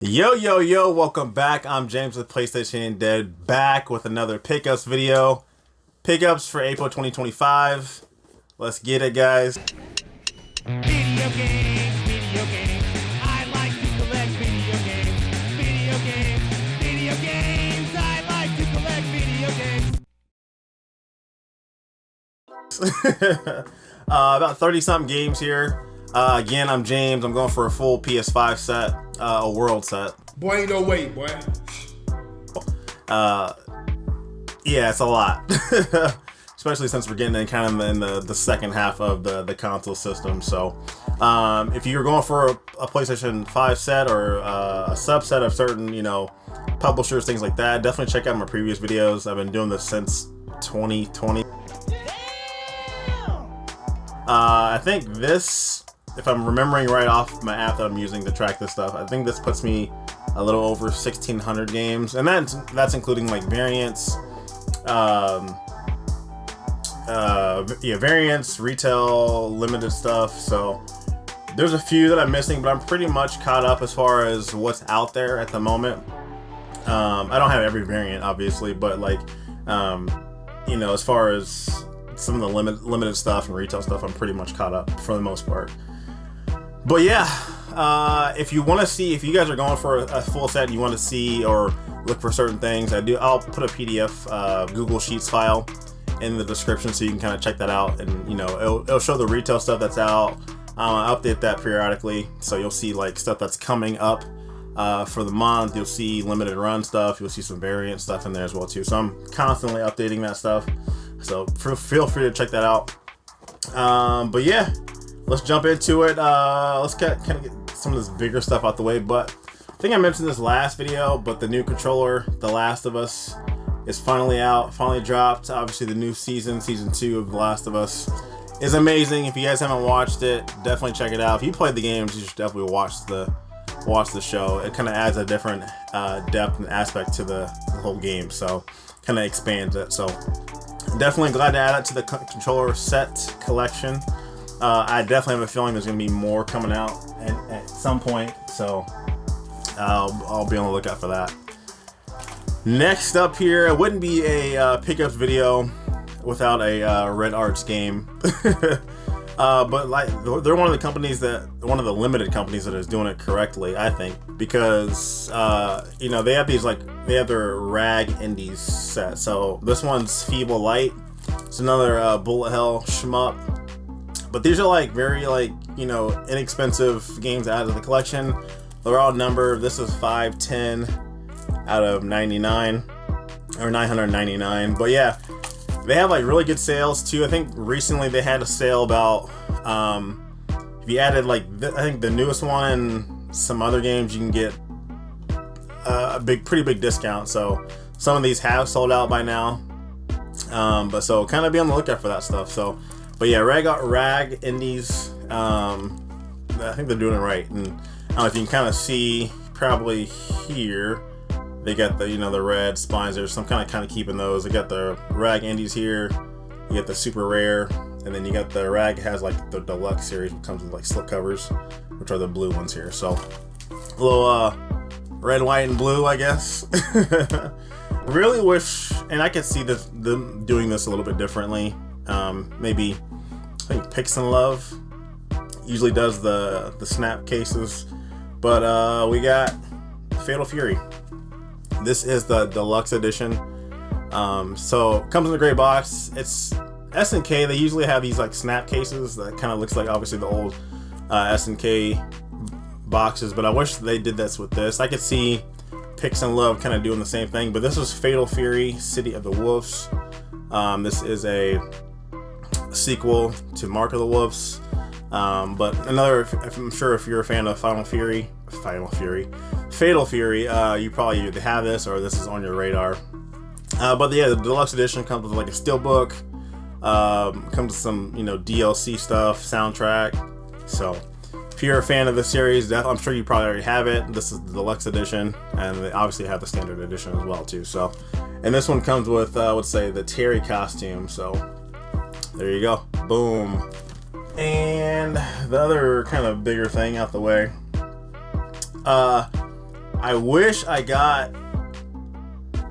Yo, yo, yo, welcome back. I'm James with PlayStation Dead, back with another pickups video. Pickups for April 2025. Let's get it, guys. Video games, video games. I like to collect video games. Video games, video games. I like to collect video games. About 30-something games here. Again, I'm James. I'm going for a full PS5 set, a world set. Boy, ain't no wait, boy. Yeah, it's a lot. Especially since we're getting in kind of in the second half of the console system. So if you're going for a PlayStation 5 set or a subset of certain, publishers, things like that, definitely check out my previous videos. I've been doing this since 2020. I think this, if I'm remembering right off my app that I'm using to track this stuff, I think this puts me a little over 1,600 games, and that's including like variants, variants, retail, limited stuff. So there's a few that I'm missing, but I'm pretty much caught up as far as what's out there at the moment. I don't have every variant, obviously, but like, as far as some of the limited stuff and retail stuff, I'm pretty much caught up for the most part. But yeah, if you want to see, if you guys are going for a full set, you want to see or look for certain things, I'll put a PDF Google Sheets file in the description so you can kind of check that out, and it'll show the retail stuff that's out. I update that periodically, so you'll see like stuff that's coming up for the month. You'll see limited run stuff. You'll see some variant stuff in there as well too. So I'm constantly updating that stuff. So feel free to check that out. But yeah, let's jump into it. Let's kind of get some of this bigger stuff out the way. But I think I mentioned this last video, but the new controller, The Last of Us, is finally out, finally dropped. Obviously the new season 2 of The Last of Us is amazing. If you guys haven't watched it, definitely check it out. If you played the games, you should definitely watch the show. It kind of adds a different depth and aspect to the whole game, so kind of expands it. So definitely glad to add it to the controller set collection. I definitely have a feeling there's going to be more coming out at some point, so I'll be on the lookout for that. Next up here, it wouldn't be a pickups video without a Red Arts game. But like, they're one of the limited companies that is doing it correctly, I think, because they have their RAG Indies set. So this one's Feeble Light. It's another bullet hell shmup. But these are like very inexpensive games out of the collection. They're all numbered. This is 510 out of 99 or 999. But yeah, they have like really good sales too. I think recently they had a sale about if you added I think the newest one and some other games, you can get a pretty big discount. So some of these have sold out by now, but so kind of be on the lookout for that stuff. So but yeah, RAG Indies, I think they're doing it right. And I don't know if you can kind of see probably here, they got the the red spines there, so I'm kind of keeping those. They got the RAG Indies here, you get the super rare, and then you got the RAG has like the deluxe series, which comes with like slip covers, which are the blue ones here. So a little red, white, and blue, I guess. Really wish, and I could see them doing this a little bit differently. Maybe I think Pix and Love usually does the snap cases, but we got Fatal Fury. This is the deluxe edition. So it comes in a great box. It's SNK. They usually have these like snap cases that kind of looks like obviously the old SNK boxes, but I wish they did this with this. I could see Pix and Love kind of doing the same thing, but this is Fatal Fury, City of the Wolves. This is a sequel to Mark of the Wolves. But I'm sure if you're a fan of Fatal Fury, you probably either have this or this is on your radar. But yeah, the deluxe edition comes with like a steelbook, comes with some DLC stuff, soundtrack. So if you're a fan of the series, I'm sure you probably already have it. This is the deluxe edition, and they obviously have the standard edition as well too. So, and this one comes with I would say the Terry costume. So there you go, boom. And the other kind of bigger thing out the way, I wish I got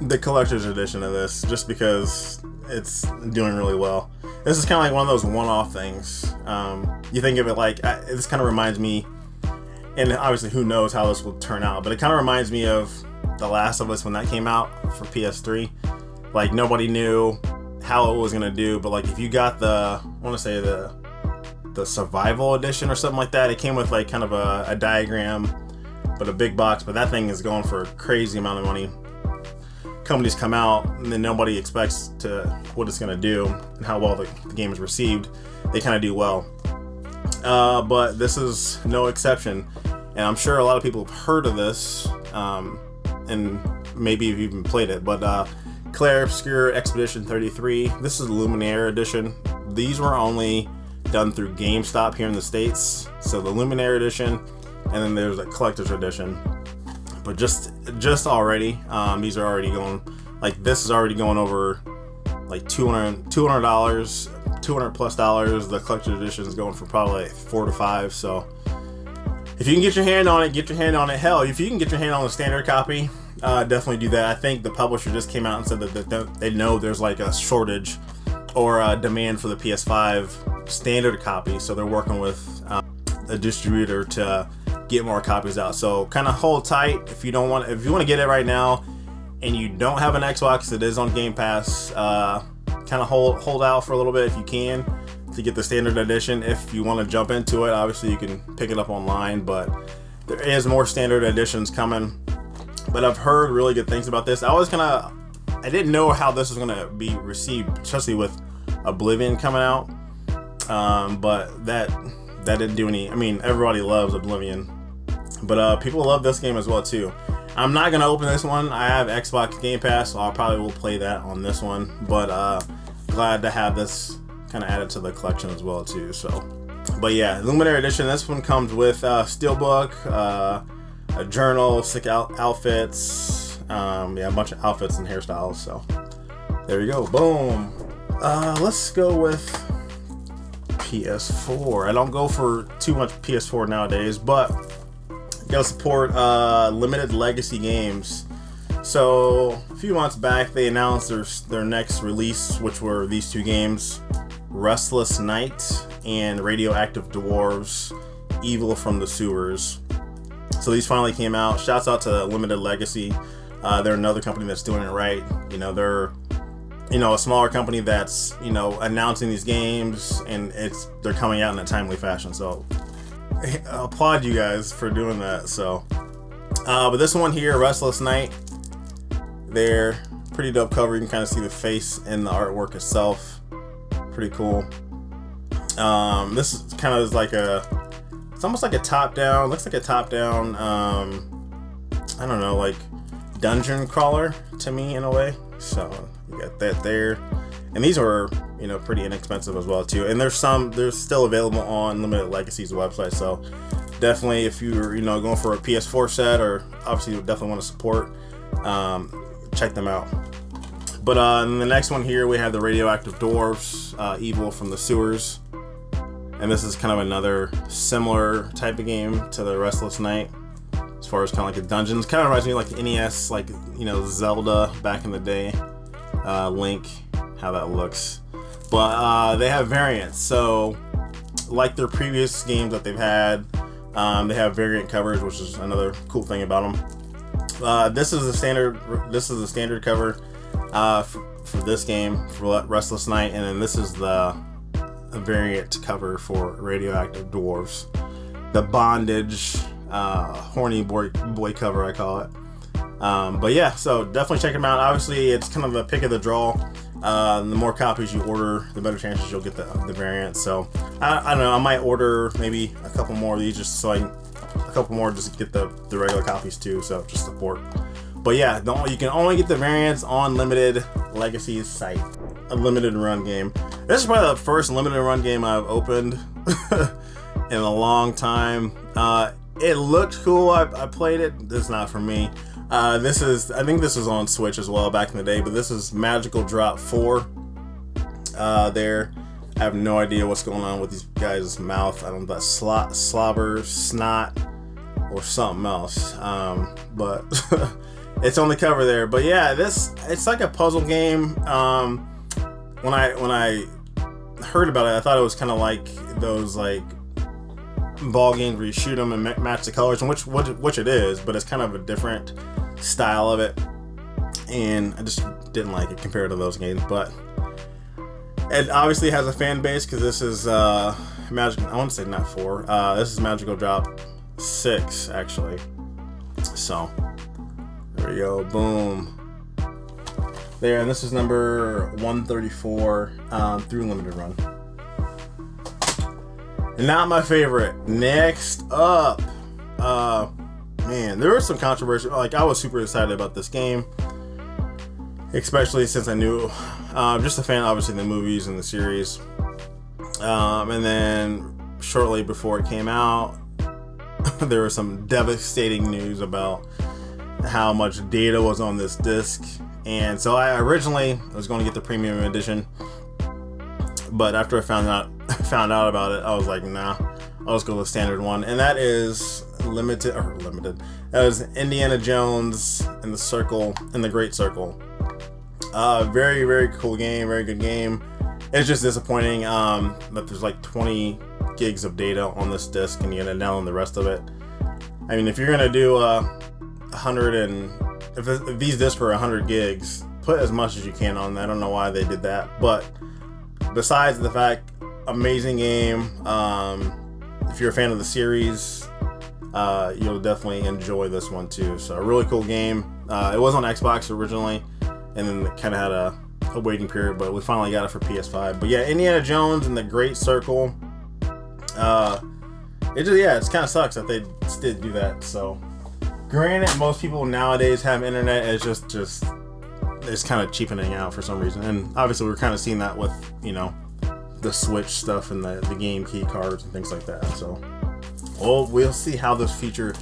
the collector's edition of this, just because it's doing really well. This is kind of like one of those one-off things. You think of it like, this kind of reminds me, and obviously who knows how this will turn out, but it kind of reminds me of The Last of Us when that came out for PS3. Like, nobody knew how it was gonna do, but like if you got the, I want to say the survival edition or something like that, it came with like kind of a diagram, but a big box. But that thing is going for a crazy amount of money. Companies come out and then nobody expects what it's gonna do and how well the game is received. They kind of do well, but this is no exception. And I'm sure a lot of people have heard of this, and maybe you've even played it. But Claire Obscure Expedition 33. This is the Luminaire edition. These were only done through GameStop here in the States. So the Luminaire edition, and then there's a collector's edition. But just already, these are already going, like this is already going over like $200, $200 plus dollars. The collector's edition is going for probably like $4 to $5. So if you can get your hand on it, get your hand on it. Hell, if you can get your hand on the standard copy, definitely do that. I think the publisher just came out and said that they know there's like a shortage or a demand for the PS5 standard copy, so they're working with a distributor to get more copies out. So kind of hold tight if you want to get it right now and you don't have an Xbox. It is on Game Pass. Kind of hold out for a little bit if you can to get the standard edition. If you want to jump into it, obviously you can pick it up online, but there is more standard editions coming. But I've heard really good things about this. I didn't know how this was gonna be received, especially with Oblivion coming out. But that didn't do any. I mean, everybody loves Oblivion, but people love this game as well too. I'm not gonna open this one. I have Xbox Game Pass, so I probably will play that on this one. But glad to have this kind of added to the collection as well too. So, but yeah, Luminaire Edition. This one comes with Steelbook, a journal, sick outfits, a bunch of outfits and hairstyles. So there you go, boom. Let's go with PS4. I don't go for too much PS4 nowadays, but gotta support limited legacy games. So a few months back, they announced their next release, which were these two games, Restless Night and Radioactive Dwarves: Evil from the Sewers. So these finally came out. Shouts out to Limited Legacy. They're another company that's doing it right. They're a smaller company that's announcing these games, and they're coming out in a timely fashion. So I applaud you guys for doing that. So, but this one here, Restless Night, they're pretty dope cover. You can kind of see the face in the artwork itself. Pretty cool. This is kind of like it's almost like a top-down. Looks like a top-down. I don't know, like dungeon crawler to me in a way. So you got that there, and these are pretty inexpensive as well too. And they're still available on Limited Legacy's website. So definitely, if you're going for a PS4 set, or obviously you definitely want to support, check them out. But in the next one here, we have the Radioactive Dwarves, Evil from the Sewers, and this is kind of another similar type of game to the Restless Night. As far as kind of like the dungeons, kind of reminds me of like the NES, like Zelda back in the day, Link, how that looks. But they have variants, so like their previous games that they've had, they have variant covers, which is another cool thing about them. This is the standard cover for this game, for Restless Night, and then this is the variant cover for Radioactive Dwarves, the bondage. Horny boy cover, I call it. But yeah, so definitely check them out. Obviously, it's kind of a pick of the draw. The more copies you order, the better chances you'll get the variant. So I don't know, I might order maybe a couple more of these just so a couple more just to get the regular copies too. So just support. But yeah, you can only get the variants on Limited Legacy's site. A limited run game. This is probably the first limited run game I've opened in a long time. It looked cool. I played it. This is not for me. I think this was on Switch as well back in the day, but this is Magical Drop 4. There. I have no idea what's going on with these guys' mouth. I don't know, that slobber, snot, or something else. But it's on the cover there. But yeah, it's like a puzzle game. When I heard about it, I thought it was kind of like those like ball games where you shoot them and match the colors, and which it is, but it's kind of a different style of it, and I just didn't like it compared to those games. But it obviously has a fan base because this is Magic. I want to say not 4. This is Magical Drop 6 actually. So there we go, boom. There, and this is number 134 through limited run. And not my favorite. Next up, man, there was some controversy. Like, I was super excited about this game, especially since I knew, just a fan, obviously, of the movies and the series. And then shortly before it came out, there was some devastating news about how much data was on this disc. And so I originally was going to get the premium edition, but after I found out about it, I was like, nah, I'll just go with the standard one. And that is limited. That was Indiana Jones and the Great Circle. Very, very cool game, very good game. It's just disappointing that there's like 20 gigs of data on this disc and you gotta download the rest of it. I mean, if you're gonna do 100 and if these discs were 100 gigs, put as much as you can on. I don't know why they did that, but besides the fact, amazing game. If you're a fan of the series, you'll definitely enjoy this one too. So a really cool game. It was on Xbox originally, and then it kind of had a waiting period, but we finally got it for PS5. But yeah, Indiana Jones and the Great Circle. It kind of sucks that they did do that. So granted, most people nowadays have internet. It's just it's kind of cheapening out for some reason, and obviously we're kind of seeing that with, you know, the Switch stuff and the game key cards and things like that. So we'll see how this feature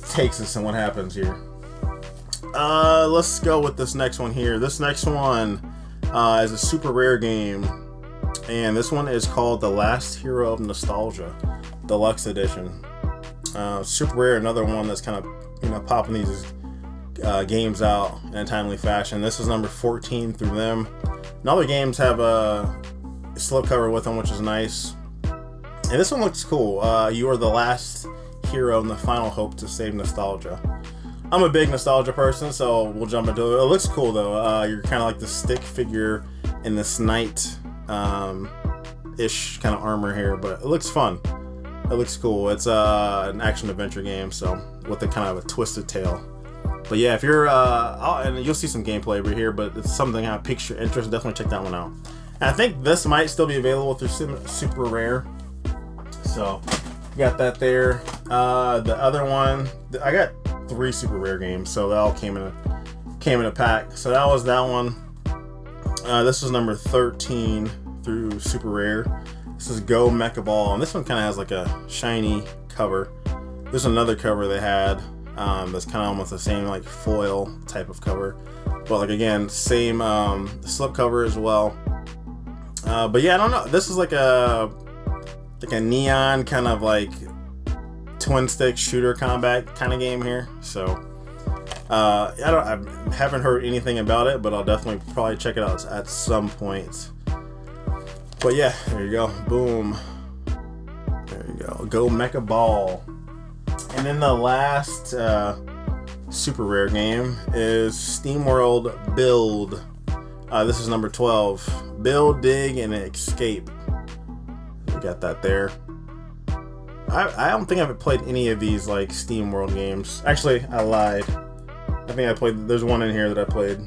takes us and what happens here. Let's go with this next one here. This next one is a super rare game, and this one is called The Last Hero of Nostalgia Deluxe Edition. Super rare, another one that's kind of, you know, popping these games out in a timely fashion. This is number 14 through them. And all the games have a slipcover with them, which is nice. And this one looks cool. You are the last hero and the final hope to save nostalgia. I'm a big nostalgia person, so we'll jump into it. It looks cool though. You're kind of like the stick figure in this knight ish kind of armor here, but it looks fun. It looks cool. It's an action adventure game, so with a kind of a twisted tail. But yeah, if you're and you'll see some gameplay over here, but it's something that piques your interest, definitely check that one out. And I think this might still be available through Super Rare. So got that there. The other one, I got 3 Super Rare games, so they all came in a pack. So that was that one. This is number 13 through Super Rare. This is Go Mecha Ball, and this one kind of has like a shiny cover. There's another cover they had that's kind of almost the same like foil type of cover, but like again, same slip cover as well. But yeah, I don't know. This is like a neon kind of like twin stick shooter combat kind of game here. So I haven't heard anything about it, but I'll definitely probably check it out at some point. But yeah, there you go. Boom. There you go. Go Mecha Ball. And then the last super rare game is SteamWorld Build. This is number 12. Build, dig, and escape. We got that there. I don't think I've played any of these like SteamWorld games. Actually, I lied. I think I played. There's one in here that I played.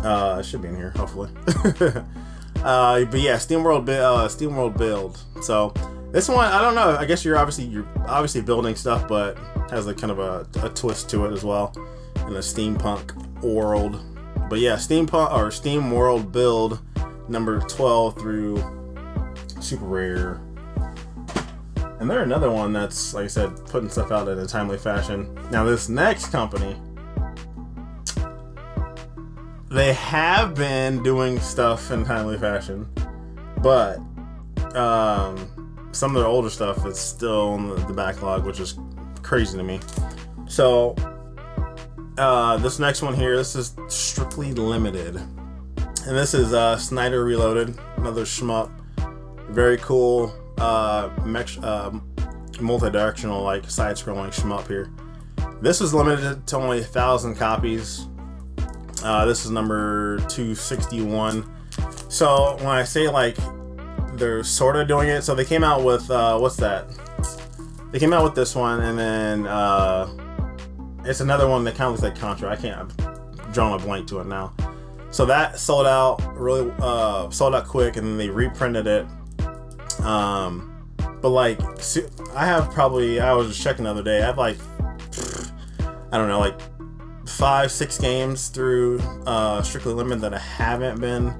It should be in here, hopefully. But yeah, SteamWorld Build. So this one, I don't know. I guess you're obviously building stuff, but has a kind of a twist to it as well, in a steampunk world. But yeah, SteamWorld Build, number 12 through Super Rare. And they're another one that's, like I said, putting stuff out in a timely fashion. Now this next company, they have been doing stuff in timely fashion, but some of their older stuff is still in the backlog, which is crazy to me. So this next one here, this is strictly limited, and this is Schneider Reloaded, another shmup. Very cool, multi-directional, like side-scrolling shmup here. This is limited to only 1,000 copies. This is number 261. So when I say like they're sort of doing it, so they came out with what's that? They came out with this one, and then it's another one that kind of looks like Contra. I'm drawing a blank to it now. So that sold out really, sold out quick, and then they reprinted it. But like, I was just checking the other day. I have like, I don't know, like 5-6 games through Strictly Limited that I haven't been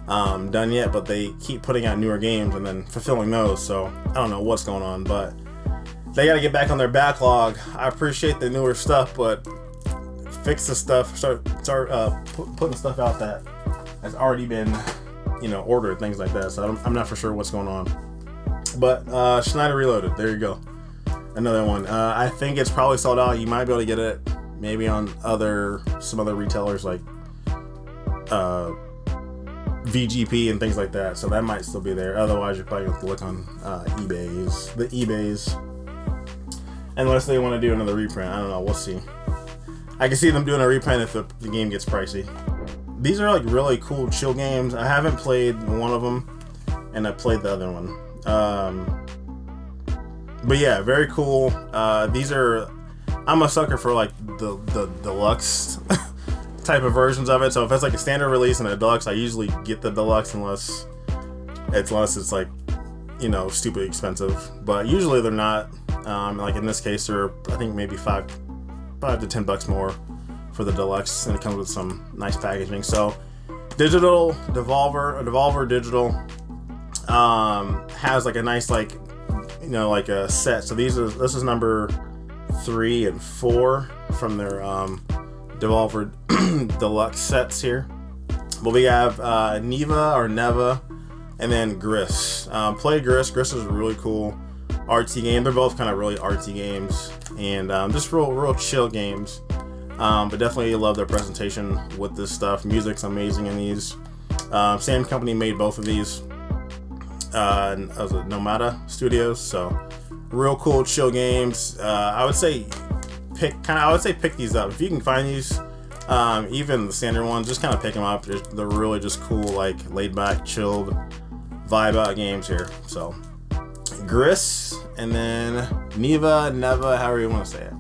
done yet, but they keep putting out newer games and then fulfilling those. So I don't know what's going on, but they got to get back on their backlog. I appreciate the newer stuff, but fix the stuff. Start putting stuff out that has already been, ordered, things like that. So I'm not for sure what's going on. But Schneider Reloaded, there you go, another one. I think it's probably sold out. You might be able to get it maybe on some other retailers like VGP and things like that. So that might still be there. Otherwise, you're probably going to have to look on the eBays. Unless they want to do another reprint. I don't know. We'll see. I can see them doing a reprint if the game gets pricey. These are like really cool chill games. I haven't played one of them, and I played the other one. But yeah, very cool. These are... I'm a sucker for like the deluxe type of versions of it. So if it's like a standard release and a deluxe, I usually get the deluxe unless it's like, stupid expensive. But usually they're not. Like in this case, they're I think maybe $5 to $10 more for the deluxe, and it comes with some nice packaging. So digital Devolver Digital has like a nice like a set. So this is number 3 and 4 from their Devolver Deluxe sets here. But we have Neva, and then Gris. Played Gris. Gris is a really cool artsy game. They're both kind of really artsy games, and just real chill games. But definitely love their presentation with this stuff. Music's amazing in these. Same company made both of these. Nomada Studios. So real cool chill games. I would say pick these up if you can find these. Even the standard ones, just kind of pick them up. They're really just cool, like laid back, chilled, vibe out games here. So Gris, and then Neva, however you want to say it.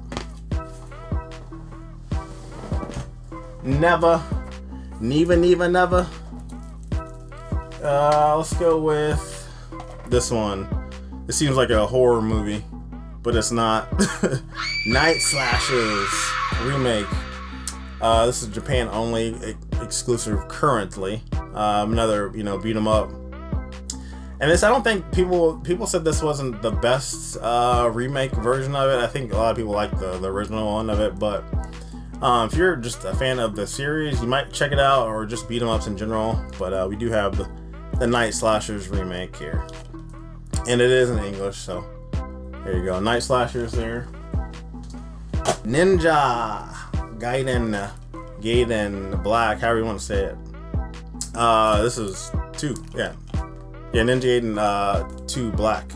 Neva. Let's go with this one. It seems like a horror movie, but it's not. Night Slashers remake. This is Japan only exclusive currently. Another beat 'em up. And this, I don't think people said this wasn't the best remake version of it. I think a lot of people like the original one of it, but if you're just a fan of the series, you might check it out, or just beat 'em ups in general. But we do have the Night Slashers remake here, and it is in English, so there you go. Night Slashers there. Ninja Gaiden Black, however you want to say it. This is 2, yeah, Ninja Gaiden 2 Black.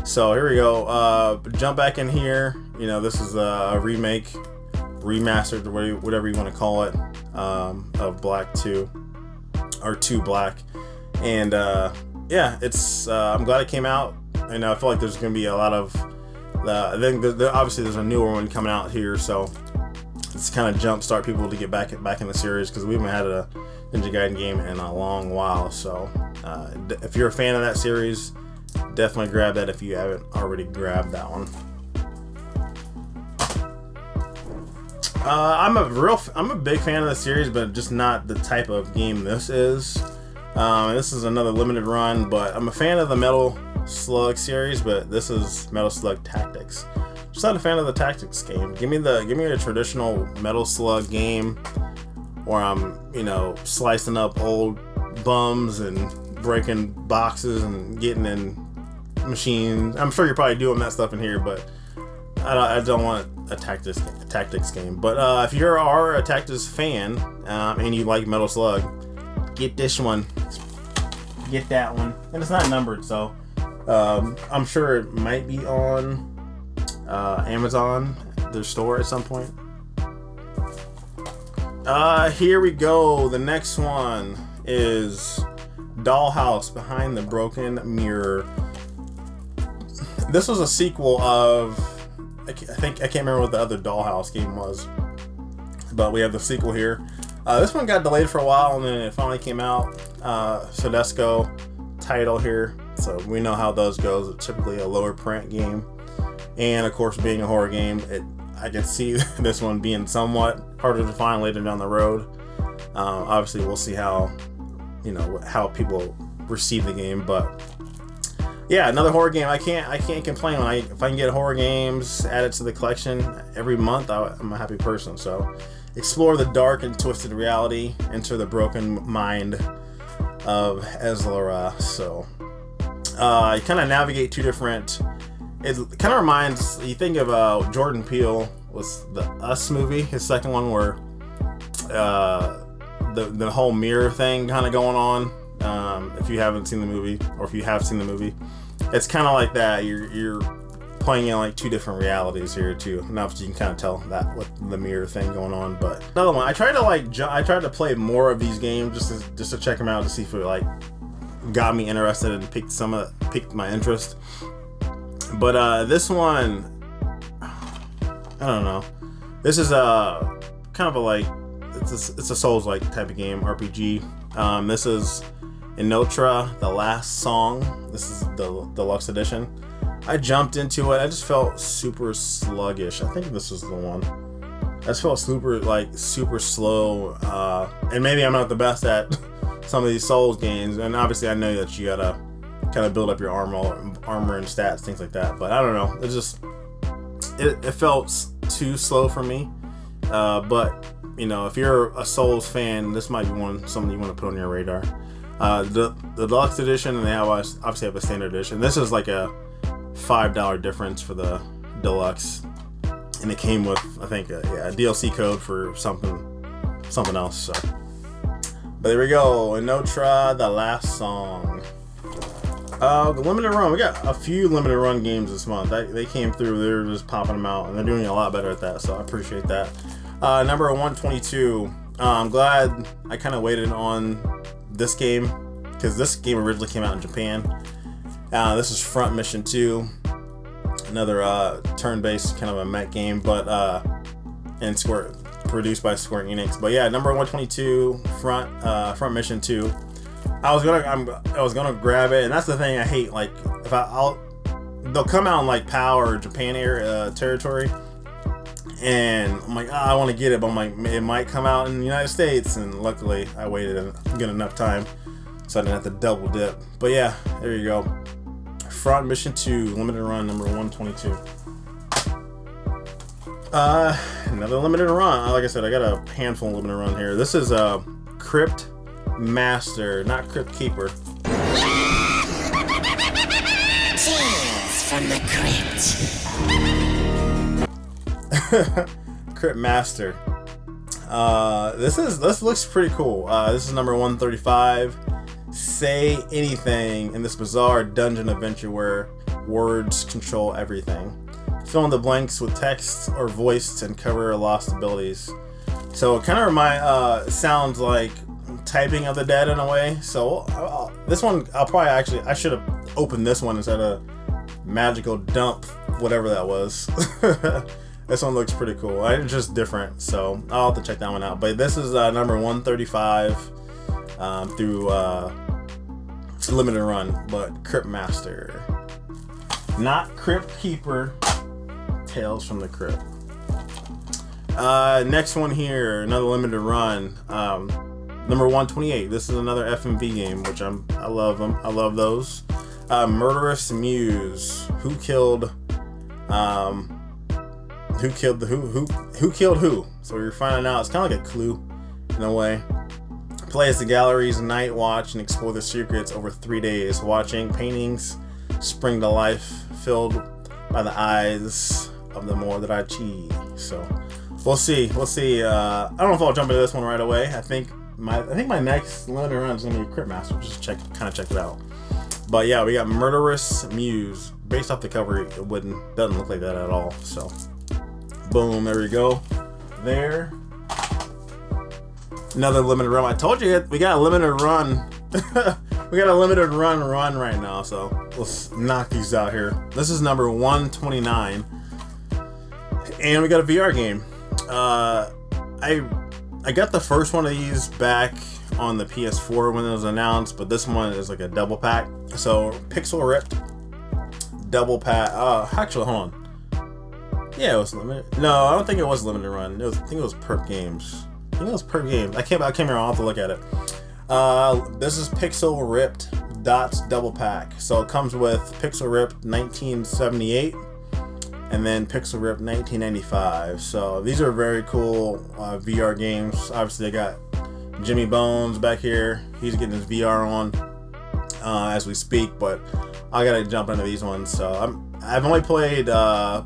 So here we go. Jump back in here. This is a remake, remastered, whatever you want to call it, of Black 2 or 2 Black. And yeah, it's I'm glad it came out. And I feel like there's going to be a lot of I think obviously there's a newer one coming out here, so it's kind of jumpstart people to get back in the series, because we haven't had a Ninja Gaiden game in a long while. So if you're a fan of that series, definitely grab that if you haven't already grabbed that one. I'm a big fan of the series, but just not the type of game this is. This is another limited run, but I'm a fan of the Metal Slug series, but this is Metal Slug Tactics. Just not a fan of the tactics game. Give me a traditional Metal Slug game where I'm, slicing up old bums and breaking boxes and getting in machines. I'm sure you're probably doing that stuff in here, but I don't want a tactics game. But if you are a tactics fan and you like Metal Slug, get this one. Get that one. And it's not numbered, so I'm sure it might be on Amazon, their store at some point. Here we go. The next one is Dollhouse Behind the Broken Mirror. This was a sequel of, I can't remember what the other Dollhouse game was, but we have the sequel here. This one got delayed for a while, and then it finally came out. Sodesco title here, so we know how those goes. It's typically a lower print game, and of course, being a horror game, I can see this one being somewhat harder to find later down the road. Obviously, we'll see how people receive the game, but yeah, another horror game. I can't complain if I can get horror games added to the collection every month. I'm a happy person. So, explore the dark and twisted reality, enter the broken mind of Ezlara. So, you kind of navigate two different. It kind of reminds, you think of Jordan Peele was the Us movie, his second one, where the whole mirror thing kind of going on. If you haven't seen the movie, or if you have seen the movie, it's kind of like that. You're playing in like two different realities here too. Now you can kind of tell that with the mirror thing going on. But another one, I tried to play more of these games just to check them out to see if it like got me interested and piqued my interest. But this one, I don't know. This is a kind of a like it's a Souls-like type of game, RPG. This is Inotra, The Last Song. This is the deluxe edition. I jumped into it. I just felt super sluggish. I think this is the one. I just felt super slow. And maybe I'm not the best at some of these Souls games. And obviously, I know that you gotta kind of build up your armor and stats, things like that. But I don't know. It felt too slow for me. But if you're a Souls fan, this might be something you want to put on your radar. The deluxe edition, and they obviously have a standard edition. This is like a $5 difference for the deluxe, and it came with, I think, a DLC code for something else. So, but there we go. Inotra, The Last Song. The limited run. We got a few limited run games this month. They came through. They're just popping them out, and they're doing a lot better at that. So I appreciate that. Number 122. I'm glad I kind of waited on this game, because this game originally came out in Japan. This is Front Mission 2, another turn-based kind of a mech game, but produced by Square Enix. But yeah, number 122, Front Mission 2. I was gonna grab it, and that's the thing I hate. Like, they'll come out in like PAL or Japan territory, and I'm like, I want to get it, but I'm like, it might come out in the United States, and luckily I waited a good enough time, so I didn't have to double dip. But yeah, there you go. Front Mission 2, limited run, number 122. Another limited run. Like I said, I got a handful of limited run here. This is Crypt Master, not Crypt Keeper. Tales from the Crypt. Crypt Master. This looks pretty cool. This is number 135. Say anything in this bizarre dungeon adventure where words control everything. Fill in the blanks with text or voice and cover lost abilities. So it kind of sounds like Typing of the Dead in a way. So this one, I should have opened this one instead of Magical Dump, whatever that was. This one looks pretty cool. It's just different, so I'll have to check that one out. But this is number 135 through limited run, but Crypt Master, not Crypt Keeper. Tales from the Crypt. Next one here, another limited run. Number 128. This is another FMV game, which I love them. I love those. Murderous Muse. Who killed who? So you're finding out. It's kind of like a clue in a way. Play as the gallery's night watch and explore the secrets over 3 days. Watching paintings spring to life, filled by the eyes of the more that I cheat. So we'll see. I don't know if I'll jump into this one right away. I think my next limited run is gonna be Crypt Master. Just check it out. But yeah, we got Murderous Muse. Based off the cover, it doesn't look like that at all. So boom, there we go. There. Another limited run. I told you we got a limited run. We got a limited run right now. So let's knock these out here. This is number 129, and we got a VR game. I got the first one of these back on the PS4 when it was announced, but this one is like a double pack. So Pixel Ripped double pack. Actually, hold on. Yeah, it was limited. No, I don't think it was limited run. I think it was Perp Games. I came here. I'll have to look at it. This is Pixel Ripped Dots double pack. So it comes with Pixel Ripped 1978 and then Pixel Ripped 1995. So these are very cool VR games. Obviously, I got Jimmy Bones back here. He's getting his VR on as we speak, but I gotta jump into these ones. So I've only played. I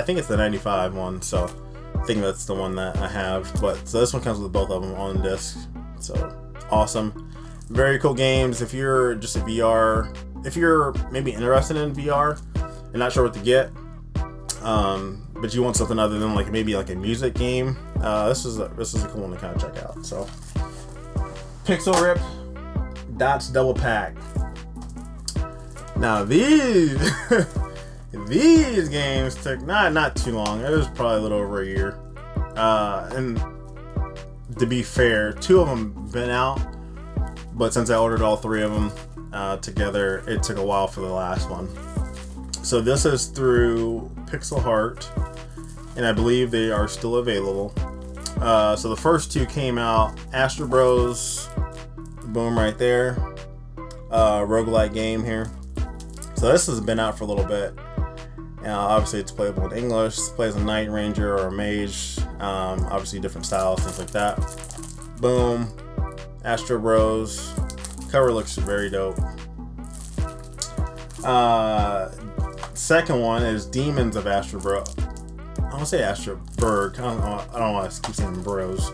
think it's the 95 one. So I think that's the one that I have. But so this one comes with both of them on disc. So awesome, very cool games. If you're just a VR, if you're maybe interested in VR and not sure what to get, but you want something other than like maybe like a music game, this is a cool one to kind of check out. So Pixel Rip Dots double pack. Now these these games took not too long. It was probably a little over a year. And to be fair, 2 of them been out, but since I ordered all 3 of them together, it took a while for the last one. So this is through Pixel Heart, and I believe they are still available. So the first 2 came out, Astro Bros, boom right there, roguelike game here. So this has been out for a little bit. Obviously it's playable in English. It plays a Knight Ranger or a Mage, obviously different styles, things like that. Boom, Astro Bros. Cover looks very dope. Second one is Demons of Astro Bro. I want to say Astroberg. I don't want to keep saying Bros.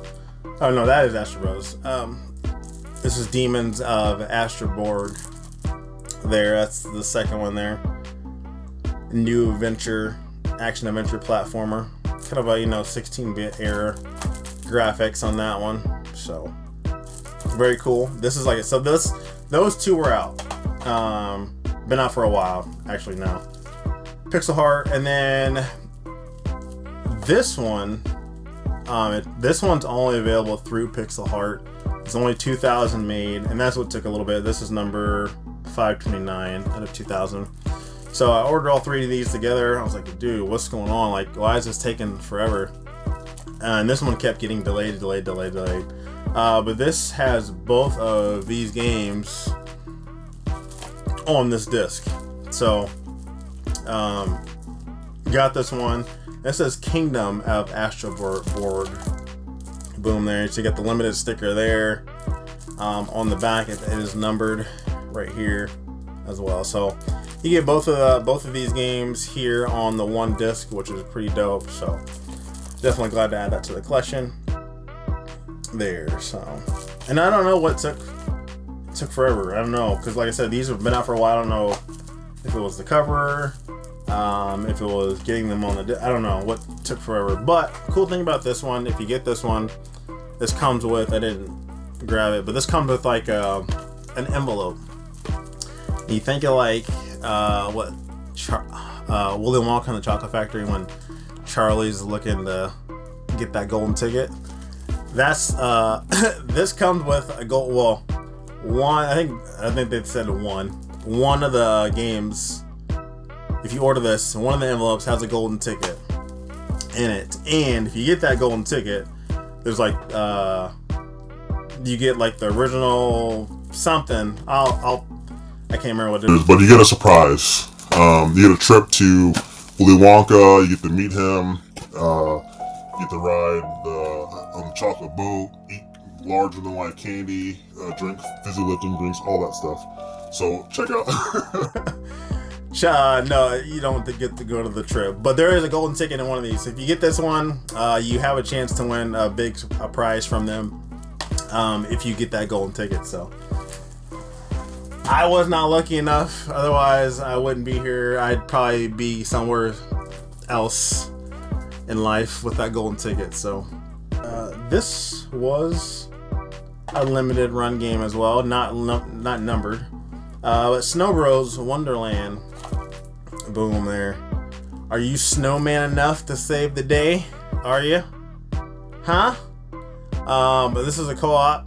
Oh no, that is Astro Bros. This is Demons of Astroborg. There, that's the second one there. New action adventure platformer. Kind of a 16-bit era graphics on that one. So very cool. This is like so. Those 2 were out. Been out for a while actually now. Pixel Heart, and then this one. This one's only available through Pixel Heart. It's only 2,000 made, and that's what took a little bit. This is number 529 out of 2,000. So I ordered all 3 of these together. I was like, dude, what's going on? Like, why is this taking forever? And this one kept getting delayed. But this has both of these games on this disc. So, got this one. It says Kingdom of Astroborg. Boom there. So you got the limited sticker there. On the back, it is numbered right here as well. So you get both of these games here on the one disc, which is pretty dope. So definitely glad to add that to the collection. There. So, and I don't know what took forever. I don't know, because like I said, these have been out for a while. I don't know if it was the cover, if it was getting them on the I don't know what took forever. But cool thing about this one, if you get this one, this comes with, I didn't grab it, but this comes with like an envelope. You think of like Willy Wonka in the Chocolate Factory when Charlie's looking to get that golden ticket. That's this comes with a gold. Well, one. I think they said one of the games. If you order this, one of the envelopes has a golden ticket in it, and if you get that golden ticket, there's like you get like the original something. I can't remember what it is. But you get a surprise. You get a trip to Willy Wonka. You get to meet him. You get to ride on the chocolate boat. Eat larger than life candy. Drink fizzy lifting drinks. All that stuff. So check No, you don't get to go to the trip, but there is a golden ticket in one of these. If you get this one, you have a chance to win a prize from them. If you get that golden ticket, so I was not lucky enough. Otherwise, I wouldn't be here. I'd probably be somewhere else in life with that golden ticket. So this was a limited run game as well, not numbered. But Snow Bros Wonderland. Boom there. Are you snowman enough to save the day? Are you? Huh? But this is a co-op.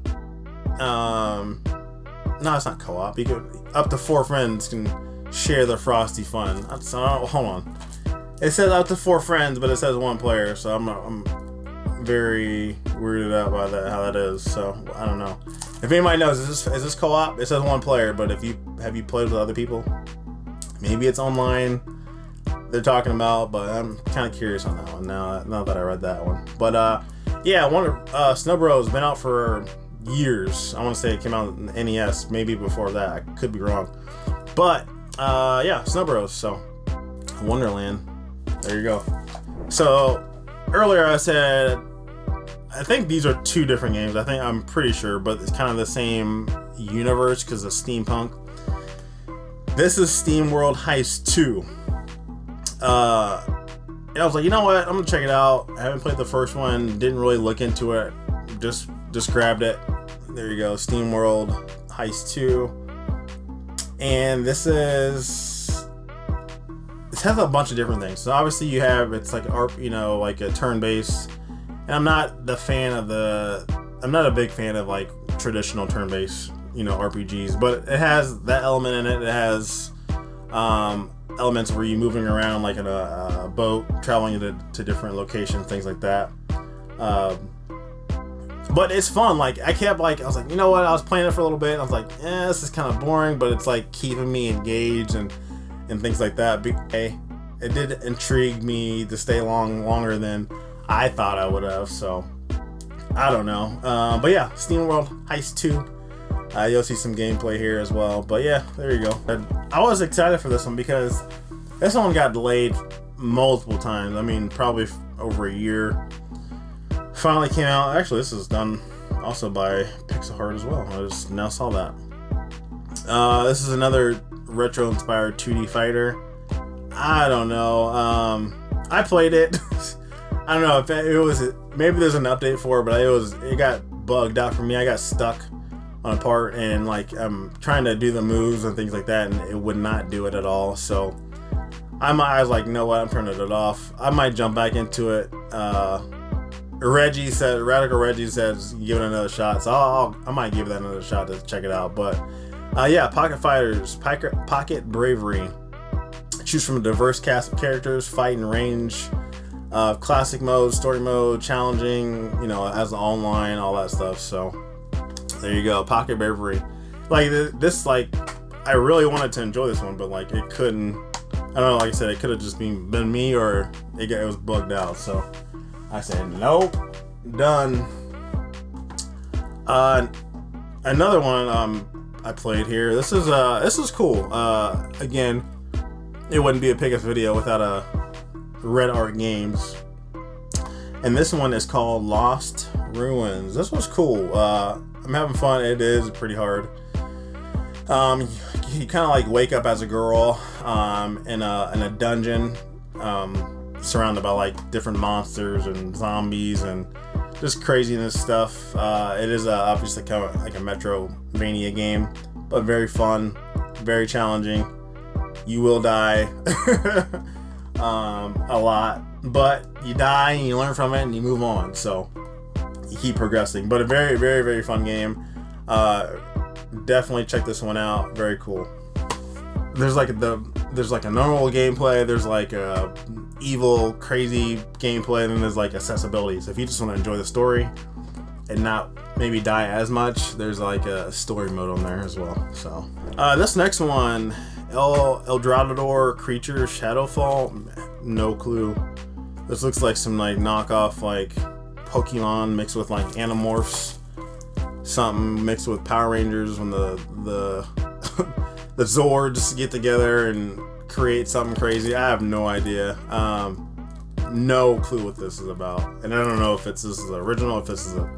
No, it's not co-op. You could, up to 4 friends can share the frosty fun. Hold on. It says up to 4 friends, but it says 1 player. So I'm very weirded out by that, how that is. So I don't know. If anybody knows, is this co-op? It says 1 player, but have you played with other people? Maybe it's online. They're talking about, but I'm kind of curious on that one now that I read that one. But yeah, Snow Bros been out for years. I want to say it came out in the NES, maybe before that. I could be wrong. But yeah, Snow Bros. So Wonderland. There you go. So earlier I said I think these are 2 different games. I'm pretty sure, but it's kind of the same universe because of steampunk. This is SteamWorld Heist 2. And I was like, you know what? I'm gonna check it out. I haven't played the first one. Didn't really look into it. Just grabbed it. There you go. SteamWorld Heist 2. And this has a bunch of different things. So obviously it's like like a turn-based. And I'm not a big fan of like traditional turn-based, RPGs, but it has that element in it. It has elements where you're moving around like in a boat, traveling to different locations, things like that. But it's fun. Like I was like, you know what? I was playing it for a little bit. And I was like, this is kind of boring, but it's like keeping me engaged and things like that. It did intrigue me to stay longer than I thought I would have. So I don't know. But yeah, SteamWorld Heist 2. You'll see some gameplay here as well. But yeah, there you go. I was excited for this one because this one got delayed multiple times. I mean, probably over a year. Finally came out. Actually, this is done also by Pixel Heart as well. I just now saw that. This is another retro-inspired 2D fighter. I don't know. I played it. I don't know if it was. Maybe there's an update for it, but it got bugged out for me. I got stuck on a part, and like I'm trying to do the moves and things like that, and it would not do it at all. So I was like, you know what? I'm turning it off. I might jump back into it. Radical Reggie says give it another shot, so I might give that another shot to check it out. But yeah, Pocket Fighters, Pocket Bravery. Choose from a diverse cast of characters, fight in range, classic mode, story mode, challenging, as online, all that stuff. So there you go, Pocket Bravery. Like this, like I really wanted to enjoy this one, but like it couldn't. I don't know. Like I said, it could have just been me, or it was bugged out. So I said nope, done. Another one I played here. This is cool. Again, it wouldn't be a Pickup video without a Red Art Games. And this one is called Lost Ruins. This was cool. I'm having fun. It is pretty hard. You kind of like wake up as a girl in a dungeon, surrounded by like different monsters and zombies and just craziness stuff. It is obviously kind of like a Metrovania game, but very fun, very challenging. You will die a lot, but you die and you learn from it and you move on. So you keep progressing. But a very, very, very fun game. Definitely check this one out. Very cool. There's like a normal gameplay. There's like a evil, crazy gameplay, and then there's like accessibility. So if you just want to enjoy the story and not maybe die as much, there's like a story mode on there as well. So this next one, Eldraador Creature Shadowfall. No clue. This looks like some like knockoff like Pokemon mixed with like Animorphs. Something mixed with Power Rangers when the the Zords get together and create something crazy. I have no idea. No clue what this is about, and I don't know if this is original, if this is a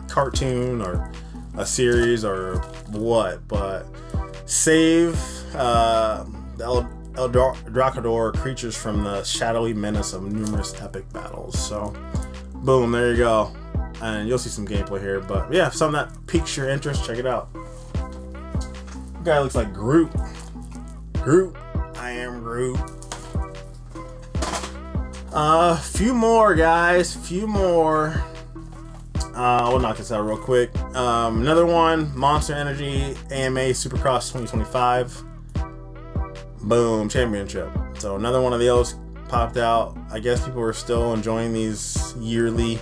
cartoon or a series or what. But save the Eldraador creatures from the shadowy menace of numerous epic battles. So, boom, there you go. And you'll see some gameplay here. But yeah, if something that piques your interest, check it out. Guy looks like Groot. Groot. I am Groot. Few more, guys. Few more. We'll knock this out real quick. Another one, Monster Energy AMA Supercross 2025. Boom, championship. So another one of those popped out. I guess people are still enjoying these yearly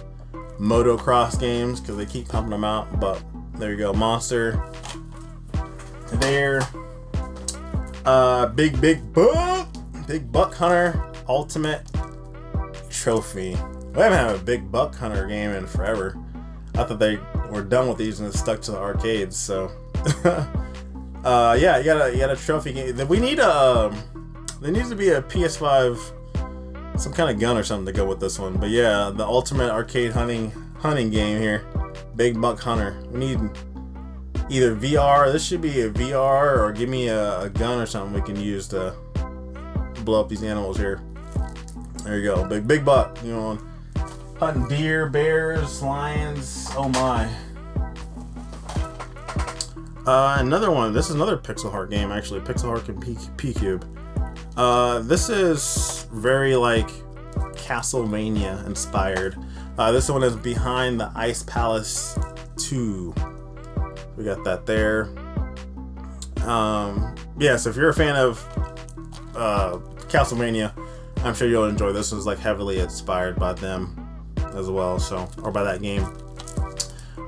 motocross games because they keep pumping them out. But there you go, Monster. There. Big Buck Hunter Ultimate Trophy. We haven't had a Big Buck Hunter game in forever. I thought they were done with these and stuck to the arcades. So, yeah, you got a trophy game. We need there needs to be a PS5, some kind of gun or something to go with this one. But yeah, the ultimate arcade hunting game here, Big Buck Hunter. We need either VR. This should be a VR, or give me a gun or something we can use to blow up these animals here. There you go, big buck. You know, hunting deer, bears, lions. Oh my. Another one. This is another Pixel Heart game, actually. Pixel Heart and PCube. This is very like Castlevania inspired. This one is Behind the Ice Palace 2. We got that there. Yeah, so if you're a fan of Castlevania, I'm sure you'll enjoy this. It's like heavily inspired by them as well, so, or by that game.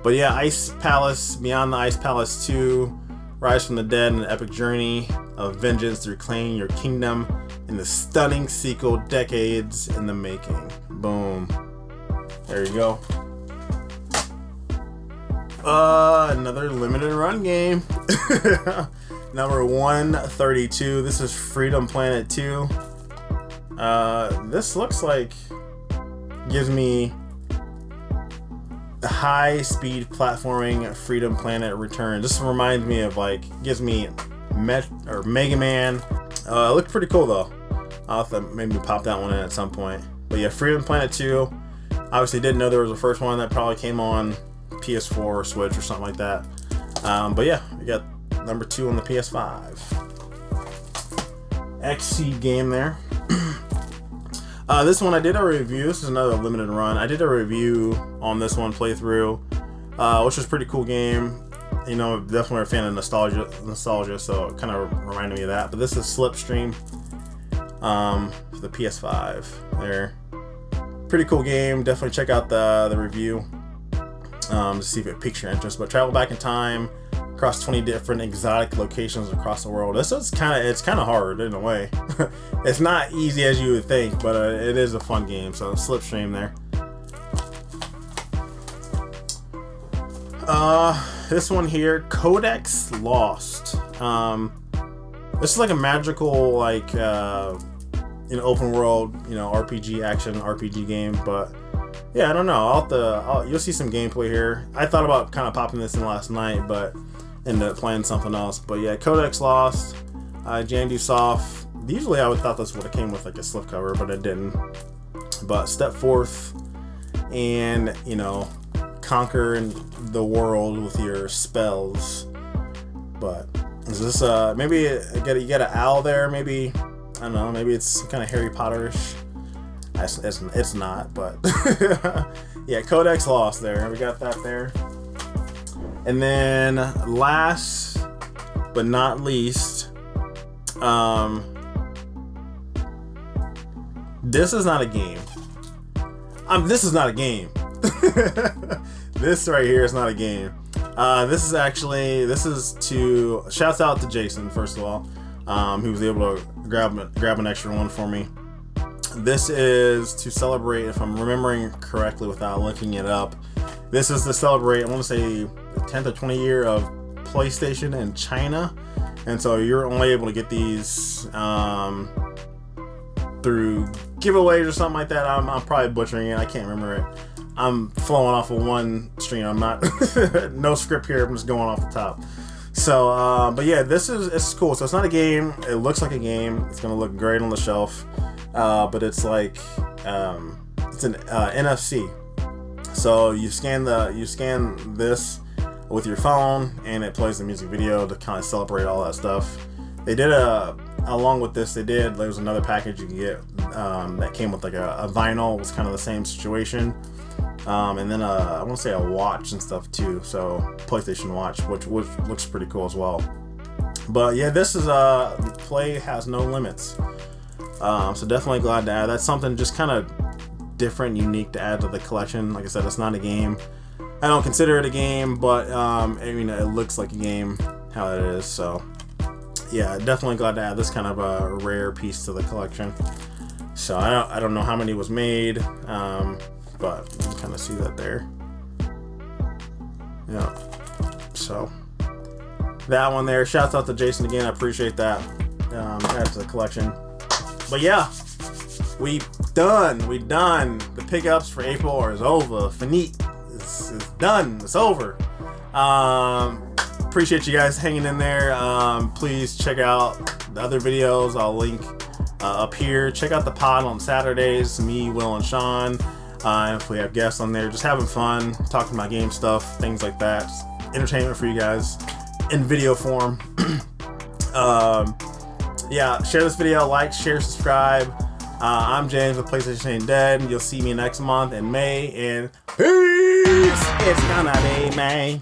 But yeah, Ice Palace, Beyond the Ice Palace 2, rise from the dead, an epic journey of vengeance to reclaim your kingdom in the stunning sequel decades in the making. Boom. There you go. Another limited run game. Number 132. This is Freedom Planet 2. This looks like gives me the high speed platforming Freedom Planet Return. This reminds me of like, gives me Mega Man. It looked pretty cool though. I'll have to maybe pop that one in at some point. But yeah, Freedom Planet 2. Obviously didn't know there was a first one that probably came on PS4 or Switch or something like that. But yeah, we got number 2 on the PS5. XC game there. This one I did a review. This is another limited run. I did a review on this one playthrough, which was a pretty cool game. You know, definitely a fan of nostalgia, so it kind of reminded me of that. But this is Slipstream for the PS5 there. Pretty cool game. Definitely check out the review to see if it piques your interest. But travel back in time across 20 different exotic locations across the world. This is kind of hard in a way. It's not easy as you would think, but it is a fun game. So Slipstream there. This one here, Codex Lost. This is like a magical, like open world, RPG action RPG game. But yeah, I don't know. You'll see some gameplay here. I thought about kind of popping this in last night, but ended up playing something else. But yeah, Codex Lost, Jandu Soft. Usually I would thought this would have came with like a slipcover, but it didn't. But step forth and conquer the world with your spells. But is this maybe you get an owl there? Maybe, I don't know. Maybe it's kind of Harry Potterish. It's not, but yeah, Codex Lost there. We got that there. And then last but not least, this is not a game. This is not a game. This right here is not a game. This is to shouts out to Jason, first of all. He was able to grab an extra one for me. This is to celebrate, if I'm remembering correctly without looking it up, this is to celebrate, I want to say, the 10th or 20th year of PlayStation in China. and so you're only able to get these through giveaways or something like that. I'm probably butchering it. I can't remember it. I'm flowing off of one stream. I'm not no script here. I'm just going off the top. So, but yeah, it's cool. So it's not a game. It looks like a game. It's gonna look great on the shelf. But it's like it's an NFC. So you scan this with your phone, and it plays the music video to kind of celebrate all that stuff. They did along with this. There was another package you can get that came with like a vinyl. It was kind of the same situation. And then I want to say a watch and stuff too. So PlayStation Watch, which looks pretty cool as well. But yeah, this is play has no limits. So definitely glad to add. That's something just kind of different, unique to add to the collection. Like I said, it's not a game. I don't consider it a game, but I mean, it looks like a game how it is. So yeah, definitely glad to add this kind of a rare piece to the collection. So I don't know how many was made, but you can kind of see that there. Yeah. So that one there. Shouts out to Jason again. I appreciate that. Add to the collection. But yeah, we done. The pickups for April is over. Finite. It's done. It's over. Appreciate you guys hanging in there. Please check out the other videos. I'll link up here. Check out the pod on Saturdays. Me, Will, and Sean. If we have guests on there, just having fun, talking about game stuff, things like that. Just entertainment for you guys in video form. Yeah, share this video, like, share, subscribe. I'm James with PlayStation Ain't Dead. You'll see me next month in May, and peace! It's gonna be May.